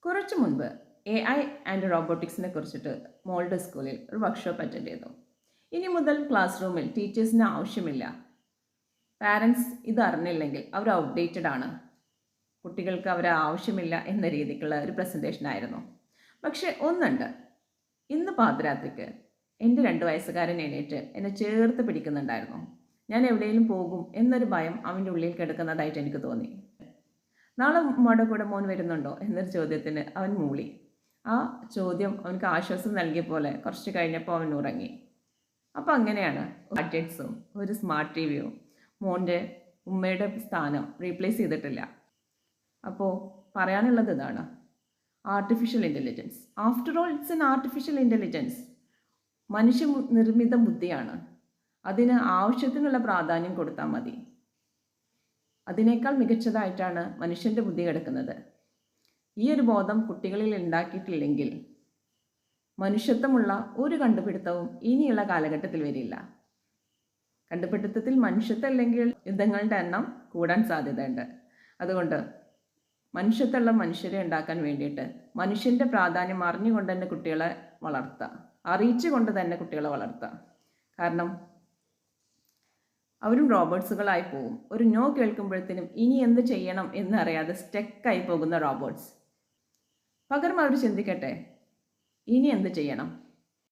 കുറച്ച് മുൻപ് AI and റോബോട്ടിക്സിനെ കുറിച്ചിട്ട് മോളുടെ സ്കൂളിൽ ഒരു വർക്ക്ഷോപ്പ് അറ്റൻഡ് ചെയ്തു. ഇനി മുതൽ ക്ലാസ് റൂമിൽ ടീച്ചേഴ്സിന് ആവശ്യമില്ല. പാരൻസ് ഇത് അറിഞ്ഞില്ലെങ്കിൽ അവർ ഔട്ട്ഡേറ്റഡ് ആണ്, കുട്ടികൾക്ക് അവരെ ആവശ്യമില്ല എന്ന രീതിക്കുള്ള ഒരു പ്രസൻറ്റേഷൻ ആയിരുന്നു. പക്ഷെ ഒന്നുണ്ട്, ഇന്ന് പാതിരാത്രിക്ക് എൻ്റെ 2 വയസ്സുകാരൻ എണീറ്റ് എന്നെ ചേർത്ത് പിടിക്കുന്നുണ്ടായിരുന്നു. ഞാൻ എവിടെയെങ്കിലും പോകും എന്നൊരു ഭയം അവൻ്റെ ഉള്ളിൽ കിടക്കുന്നതായിട്ട് എനിക്ക് തോന്നി. നാളെ ഉമ്മയുടെ കൂടെ മോൻ വരുന്നുണ്ടോ എന്നൊരു ചോദ്യത്തിന് അവൻ മൂളി. ആ ചോദ്യം അവനക്ക് ആശ്വാസം നൽകിയ പോലെ കുറച്ച് കഴിഞ്ഞപ്പോൾ അവൻ ഉറങ്ങി. അപ്പോൾ അങ്ങനെയാണ് ഗാഡ്ജറ്റ്സും ഒരു സ്മാർട്ട് ടിവിയും മോൻ്റെ ഉമ്മയുടെ സ്ഥാനം റീപ്ലേസ് ചെയ്തിട്ടില്ല. അപ്പോൾ പറയാനുള്ളത് ഇതാണ്, artificial intelligence, after all it's an artificial intelligence. മനുഷ്യ നിർമ്മിത ബുദ്ധിയാണ്. അതിന് ആവശ്യത്തിനുള്ള പ്രാധാന്യം കൊടുത്താൽ മതി. അതിനേക്കാൾ മികച്ചതായിട്ടാണ് മനുഷ്യൻ്റെ ബുദ്ധി കിടക്കുന്നത്. ഈ ഒരു ബോധം കുട്ടികളിൽ ഉണ്ടാക്കിയിട്ടില്ലെങ്കിൽ മനുഷ്യത്വമുള്ള ഒരു കണ്ടുപിടുത്തവും ഇനിയുള്ള കാലഘട്ടത്തിൽ വരില്ല. കണ്ടുപിടുത്തത്തിൽ മനുഷ്യത്വം അല്ലെങ്കിൽ യുദ്ധങ്ങളുടെ എണ്ണം കൂടാൻ സാധ്യതയുണ്ട്. അതുകൊണ്ട് മനുഷ്യത്വമുള്ള മനുഷ്യരെ ഉണ്ടാക്കാൻ വേണ്ടിയിട്ട് മനുഷ്യൻ്റെ പ്രാധാന്യം അറിഞ്ഞുകൊണ്ട് തന്നെ കുട്ടികളെ വളർത്തുക, അറിയിച്ചുകൊണ്ട് തന്നെ കുട്ടികളെ വളർത്തുക. കാരണം അവരും റോബോട്ട്സുകളായി പോകും. ഒരു നോ കേൾക്കുമ്പോഴത്തേനും ഇനി എന്ത് ചെയ്യണം എന്നറിയാതെ സ്റ്റക്കായി പോകുന്ന റോബോട്ട്സ്. പകരം അവർ ചിന്തിക്കട്ടെ, ഇനി എന്ത് ചെയ്യണം,